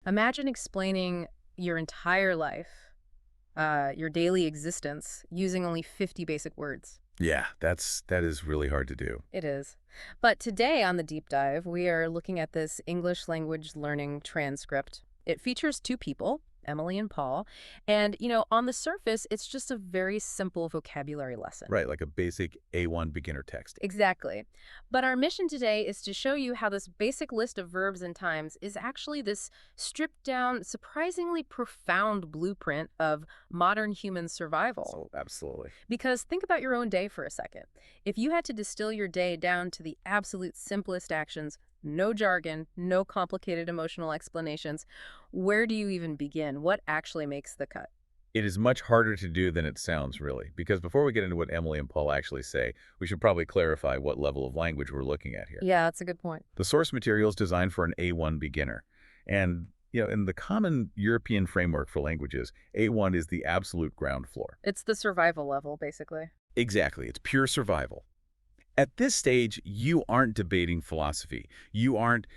Imagine explaining your entire life, your daily existence, using only 50 basic words. Yeah, that is really hard to do. It is. But today on the deep dive, we are looking at this English language learning transcript. It features two people, Emily and Paul, and, on the surface, it's just a very simple vocabulary lesson. Right, like a basic A1 beginner text. Exactly. But our mission today is to show you how this basic list of verbs and times is actually this stripped down, surprisingly profound blueprint of modern human survival. So, absolutely. Because think about your own day for a second. If you had to distill your day down to the absolute simplest actions, no jargon, no complicated emotional explanations, where do you even begin? What actually makes the cut? It is much harder to do than it sounds, really, because before we get into what Emily and Paul actually say, we should probably clarify what level of language we're looking at here. Yeah, that's a good point. The source material is designed for an A1 beginner. And, in the common European framework for languages, A1 is the absolute ground floor. It's the survival level, basically. Exactly. It's pure survival. At this stage, you aren't debating philosophy. You aren't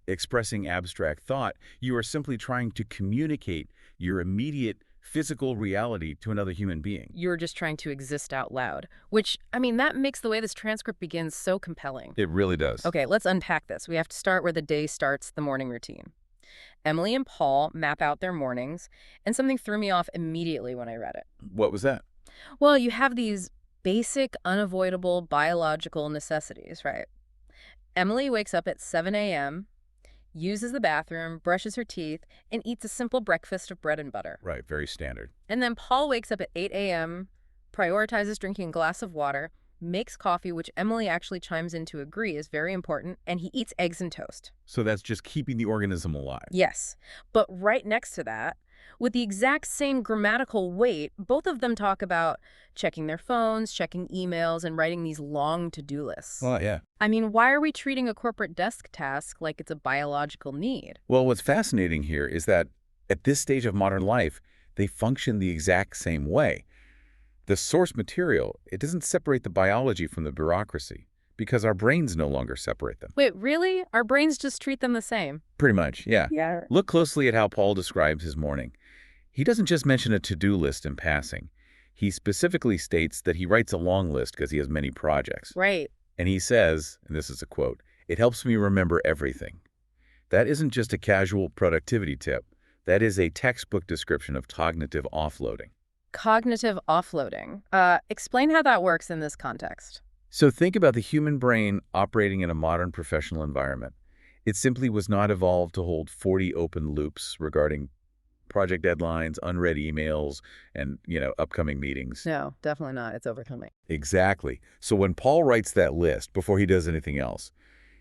expressing abstract thought. You are simply trying to communicate your immediate physical reality to another human being. You're just trying to exist out loud, which, that makes the way this transcript begins so compelling. It really does. Okay, let's unpack this. We have to start where the day starts, the morning routine. Emily and Paul map out their mornings, and something threw me off immediately when I read it. What was that? Well, you have these basic, unavoidable biological necessities, right? Emily wakes up at 7 a.m., uses the bathroom, brushes her teeth, and eats a simple breakfast of bread and butter. Right, very standard. And then Paul wakes up at 8 a.m., prioritizes drinking a glass of water, makes coffee, which Emily actually chimes in to agree is very important, and he eats eggs and toast. So that's just keeping the organism alive. Yes, but right next to that, with the exact same grammatical weight, both of them talk about checking their phones, checking emails, and writing these long to-do lists. Well, yeah. Why are we treating a corporate desk task like it's a biological need? Well, what's fascinating here is that at this stage of modern life, they function the exact same way. The source material, it doesn't separate the biology from the bureaucracy because our brains no longer separate them. Wait, really? Our brains just treat them the same? Pretty much, yeah. Yeah. Look closely at how Paul describes his morning. He doesn't just mention a to-do list in passing. He specifically states that he writes a long list because he has many projects. Right. And he says, and this is a quote, "It helps me remember everything." That isn't just a casual productivity tip. That is a textbook description of cognitive offloading. Cognitive offloading. Explain how that works in this context. So think about the human brain operating in a modern professional environment. It simply was not evolved to hold 40 open loops regarding project deadlines, unread emails, and, upcoming meetings. No, definitely not. It's overcoming. Exactly. So when Paul writes that list before he does anything else,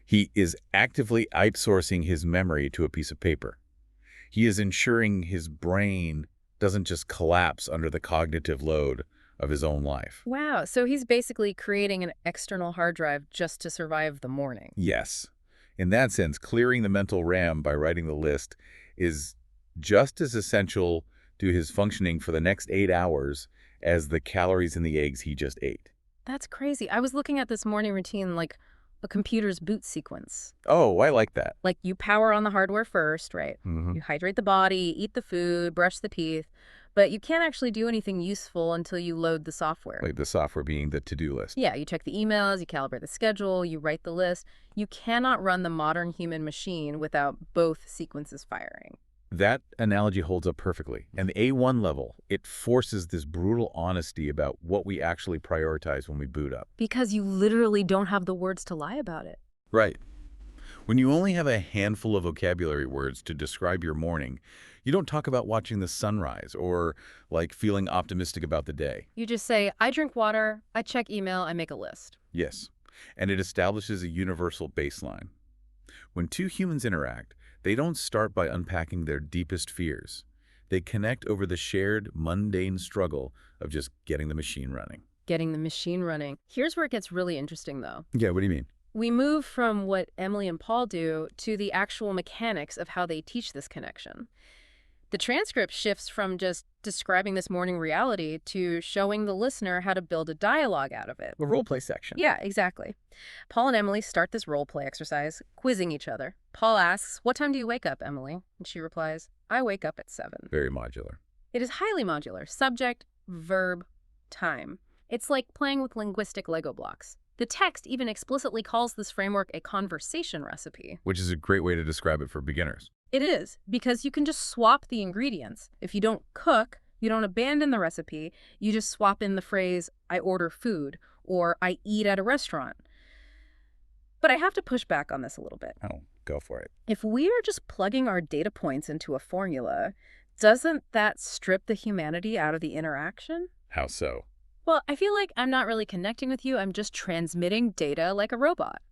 he is actively outsourcing his memory to a piece of paper. He is ensuring his brain doesn't just collapse under the cognitive load of his own life. Wow, so he's basically creating an external hard drive just to survive the morning. Yes. In that sense, clearing the mental RAM by writing the list is just as essential to his functioning for the next 8 hours as the calories in the eggs he just ate. That's crazy. I was looking at this morning routine like a computer's boot sequence. Oh, I like that. Like you power on the hardware first, right? Mm-hmm. You hydrate the body, eat the food, brush the teeth, but you can't actually do anything useful until you load the software. Like the software being the to-do list. Yeah, you check the emails, you calibrate the schedule, you write the list. You cannot run the modern human machine without both sequences firing. That analogy holds up perfectly. And the A1 level, it forces this brutal honesty about what we actually prioritize when we boot up. Because you literally don't have the words to lie about it. Right. When you only have a handful of vocabulary words to describe your morning, you don't talk about watching the sunrise or, feeling optimistic about the day. You just say, I drink water, I check email, I make a list. Yes. And it establishes a universal baseline. When two humans interact, they don't start by unpacking their deepest fears. They connect over the shared, mundane struggle of just getting the machine running. Getting the machine running. Here's where it gets really interesting, though. Yeah, what do you mean? We move from what Emily and Paul do to the actual mechanics of how they teach this connection. The transcript shifts from just describing this morning reality to showing the listener how to build a dialogue out of it. The role play section. Yeah, exactly. Paul and Emily start this role play exercise, quizzing each other. Paul asks, "What time do you wake up, Emily?" And she replies, "I wake up at 7." Very modular. It is highly modular. Subject, verb, time. It's like playing with linguistic Lego blocks. The text even explicitly calls this framework a conversation recipe. Which is a great way to describe it for beginners. It is, because you can just swap the ingredients. If you don't cook, you don't abandon the recipe, you just swap in the phrase, "I order food," or "I eat at a restaurant." But I have to push back on this a little bit. Oh, go for it. If we are just plugging our data points into a formula, doesn't that strip the humanity out of the interaction? How so? Well, I feel like I'm not really connecting with you. I'm just transmitting data like a robot.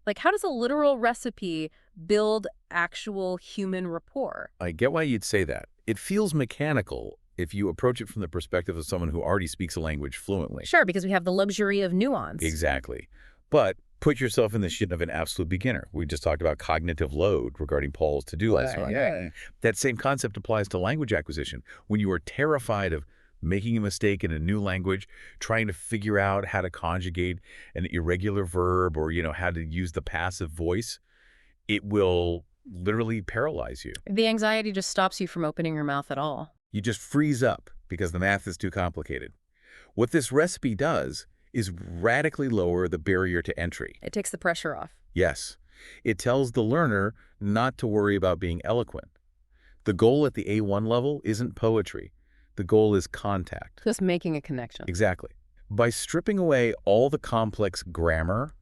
Like, how does a literal recipe build actual human rapport? I get why you'd say that. It feels mechanical if you approach it from the perspective of someone who already speaks a language fluently. Sure, because we have the luxury of nuance. Exactly. But put yourself in the shoes of an absolute beginner. We just talked about cognitive load regarding Paul's to-do list. Right. That same concept applies to language acquisition. When you are terrified of making a mistake in a new language, trying to figure out how to conjugate an irregular verb or, how to use the passive voice, it will literally paralyze you. The anxiety just stops you from opening your mouth at all. You just freeze up because the math is too complicated. What this recipe does is radically lower the barrier to entry. It takes the pressure off. Yes, it tells the learner not to worry about being eloquent. The goal at the A1 level isn't poetry. The goal is contact. Just making a connection. Exactly. By stripping away all the complex grammar,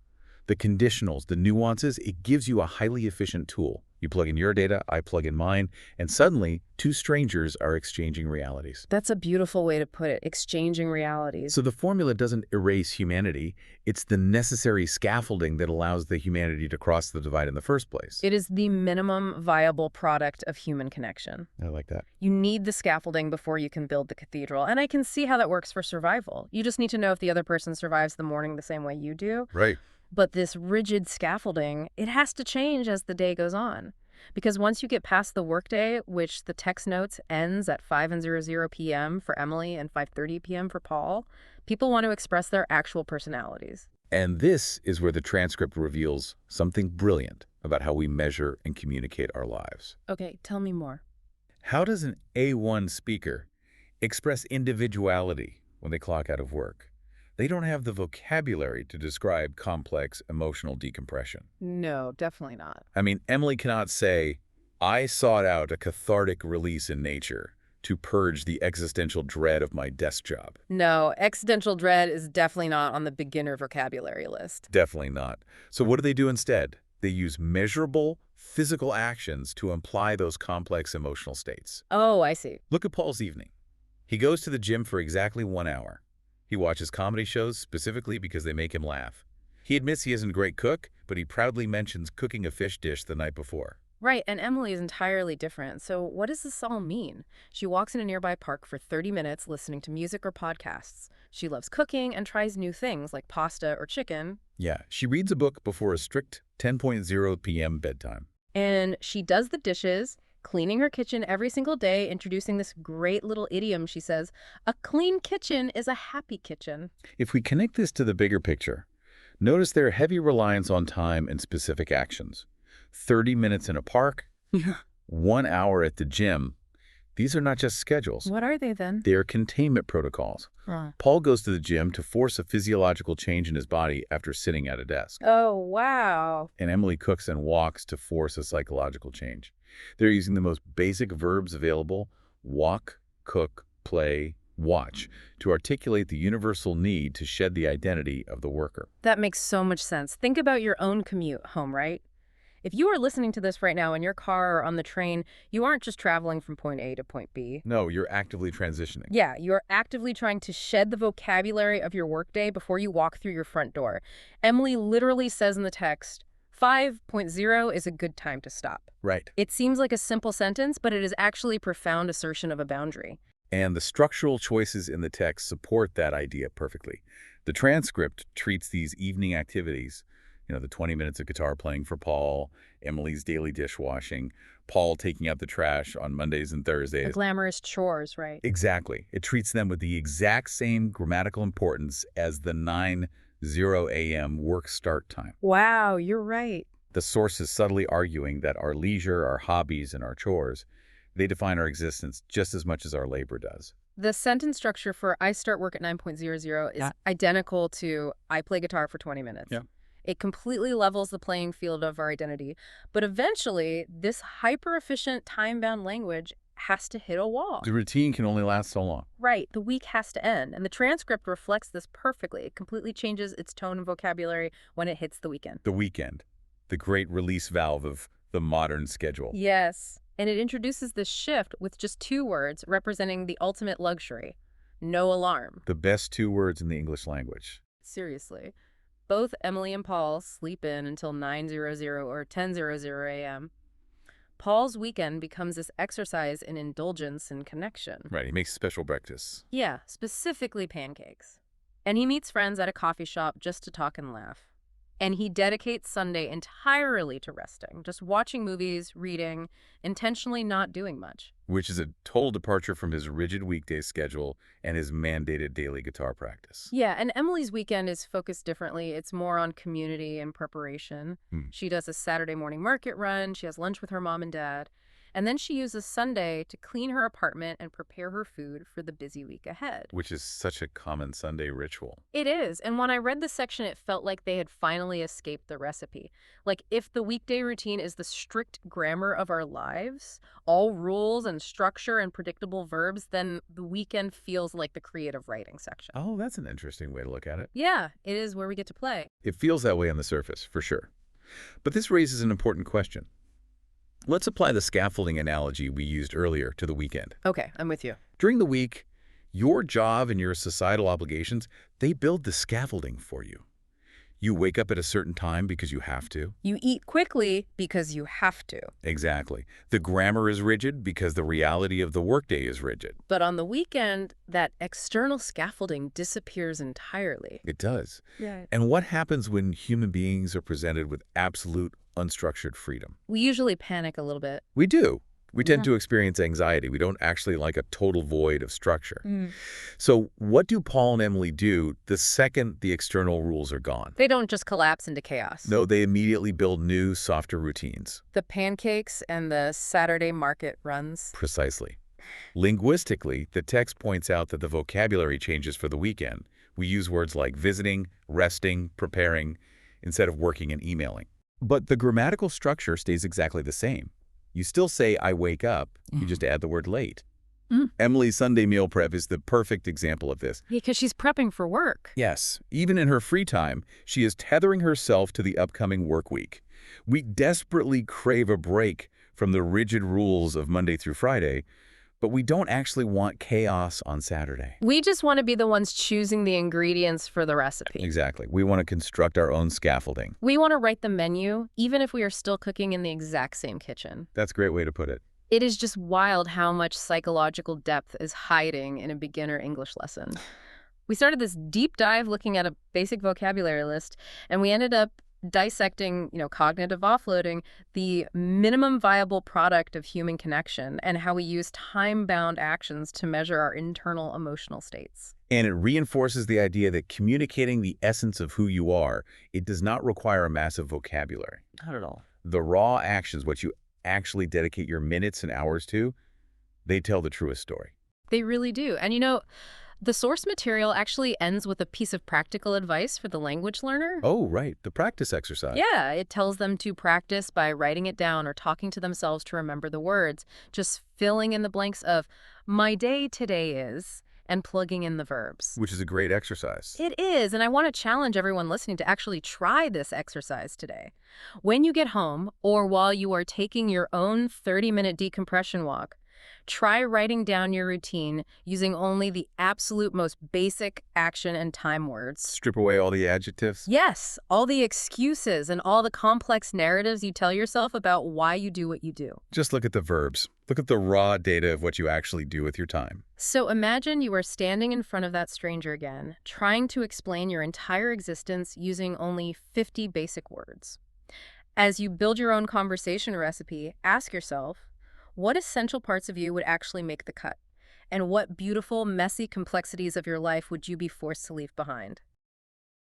the conditionals, the nuances, it gives you a highly efficient tool. You plug in your data, I plug in mine, and suddenly two strangers are exchanging realities. That's a beautiful way to put it, exchanging realities. So the formula doesn't erase humanity. It's the necessary scaffolding that allows the humanity to cross the divide in the first place. It is the minimum viable product of human connection. I like that. You need the scaffolding before you can build the cathedral. And I can see how that works for survival. You just need to know if the other person survives the morning the same way you do. Right. But this rigid scaffolding, it has to change as the day goes on. Because once you get past the workday, which the text notes ends at 5:00 p.m. for Emily and 5:30 p.m. for Paul, people want to express their actual personalities. And this is where the transcript reveals something brilliant about how we measure and communicate our lives. Okay, tell me more. How does an A1 speaker express individuality when they clock out of work? They don't have the vocabulary to describe complex emotional decompression. No, definitely not. I mean, Emily cannot say, "I sought out a cathartic release in nature to purge the existential dread of my desk job." No, existential dread is definitely not on the beginner vocabulary list. Definitely not. So what do they do instead? They use measurable physical actions to imply those complex emotional states. Oh, I see. Look at Paul's evening. He goes to the gym for exactly 1 hour. He watches comedy shows specifically because they make him laugh. He admits he isn't a great cook, but he proudly mentions cooking a fish dish the night before. Right, and Emily is entirely different. So what does this all mean? She walks in a nearby park for 30 minutes listening to music or podcasts. She loves cooking and tries new things like pasta or chicken. Yeah, she reads a book before a strict 10:00 p.m. bedtime. And she does the dishes, cleaning her kitchen every single day, introducing this great little idiom. She says, "A clean kitchen is a happy kitchen." If we connect this to the bigger picture, notice their heavy reliance on time and specific actions. 30 minutes in a park, 1 hour at the gym. These are not just schedules. What are they then? They are containment protocols. Paul goes to the gym to force a physiological change in his body after sitting at a desk. Oh, wow. And Emily cooks and walks to force a psychological change. They're using the most basic verbs available, walk, cook, play, watch, to articulate the universal need to shed the identity of the worker. That makes so much sense. Think about your own commute home, right? If you are listening to this right now in your car or on the train, you aren't just traveling from point A to point B. No, you're actively transitioning. Yeah, you're actively trying to shed the vocabulary of your workday before you walk through your front door. Emily literally says in the text, 5.0 is a good time to stop. Right. It seems like a simple sentence, but it is actually a profound assertion of a boundary. And the structural choices in the text support that idea perfectly. The transcript treats these evening activities The 20 minutes of guitar playing for Paul, Emily's daily dishwashing, Paul taking out the trash on Mondays and The Thursdays. glamorous chores, right? Exactly. It treats them with the exact same grammatical importance as the 9:00 a.m. work start time. Wow, you're right. The source is subtly arguing that our leisure, our hobbies, and our chores, they define our existence just as much as our labor does. The sentence structure for I start work at 9:00 is identical to I play guitar for 20 minutes. Yeah. It completely levels the playing field of our identity. But eventually, this hyper-efficient, time-bound language has to hit a wall. The routine can only last so long. Right. The week has to end. And the transcript reflects this perfectly. It completely changes its tone and vocabulary when it hits the weekend. The weekend, the great release valve of the modern schedule. Yes. And it introduces this shift with just 2 words representing the ultimate luxury. No alarm. The best 2 words in the English language. Seriously. Both Emily and Paul sleep in until 9:00 or 10:00 a.m. Paul's weekend becomes this exercise in indulgence and connection. Right, he makes special breakfasts. Yeah, specifically pancakes. And he meets friends at a coffee shop just to talk and laugh. And he dedicates Sunday entirely to resting, just watching movies, reading, intentionally not doing much. Which is a total departure from his rigid weekday schedule and his mandated daily guitar practice. Yeah, and Emily's weekend is focused differently. It's more on community and preparation. She does a Saturday morning market run. She has lunch with her mom and dad. And then she uses Sunday to clean her apartment and prepare her food for the busy week ahead. Which is such a common Sunday ritual. It is. And when I read this section, it felt like they had finally escaped the recipe. Like if the weekday routine is the strict grammar of our lives, all rules and structure and predictable verbs, then the weekend feels like the creative writing section. Oh, that's an interesting way to look at it. Yeah, it is where we get to play. It feels that way on the surface, for sure. But this raises an important question. Let's apply the scaffolding analogy we used earlier to the weekend. Okay, I'm with you. During the week, your job and your societal obligations, they build the scaffolding for you. You wake up at a certain time because you have to. You eat quickly because you have to. Exactly. The grammar is rigid because the reality of the workday is rigid. But on the weekend, that external scaffolding disappears entirely. It does. Yeah. And what happens when human beings are presented with absolute unstructured freedom? We usually panic a little bit. We do. We tend to experience anxiety. We don't actually like a total void of structure. So what do Paul and Emily do the second the external rules are gone? They don't just collapse into chaos. No, they immediately build new, softer routines. The pancakes and the Saturday market runs. Precisely. Linguistically, the text points out that the vocabulary changes for the weekend. We use words like visiting, resting, preparing, instead of working and emailing. But the grammatical structure stays exactly the same. You still say, I wake up. You just add the word late. Emily's Sunday meal prep is the perfect example of this. Because she's prepping for work. Yes, even in her free time, she is tethering herself to the upcoming work week. We desperately crave a break from the rigid rules of Monday through Friday, but we don't actually want chaos on Saturday. We just want to be the ones choosing the ingredients for the recipe. Exactly. We want to construct our own scaffolding. We want to write the menu, even if we are still cooking in the exact same kitchen. That's a great way to put it. It is just wild how much psychological depth is hiding in a beginner English lesson. We started this deep dive looking at a basic vocabulary list, and we ended up dissecting, cognitive offloading, the minimum viable product of human connection, and how we use time-bound actions to measure our internal emotional states. And it reinforces the idea that communicating the essence of who you are, it does not require a massive vocabulary. Not at all. The raw actions, what you actually dedicate your minutes and hours to, they tell the truest story. They really do. And the source material actually ends with a piece of practical advice for the language learner. Oh, right. The practice exercise. Yeah, it tells them to practice by writing it down or talking to themselves to remember the words, just filling in the blanks of my day today is, and plugging in the verbs. Which is a great exercise. It is, and I want to challenge everyone listening to actually try this exercise today. When you get home, or while you are taking your own 30-minute decompression walk, Try writing down your routine using only the absolute most basic action and time words. Strip away all the adjectives? Yes, all the excuses and all the complex narratives you tell yourself about why you do what you do. Just look at the verbs. Look at the raw data of what you actually do with your time. So imagine you are standing in front of that stranger again, trying to explain your entire existence using only 50 basic words. As you build your own conversation recipe, ask yourself, what essential parts of you would actually make the cut? And what beautiful, messy complexities of your life would you be forced to leave behind?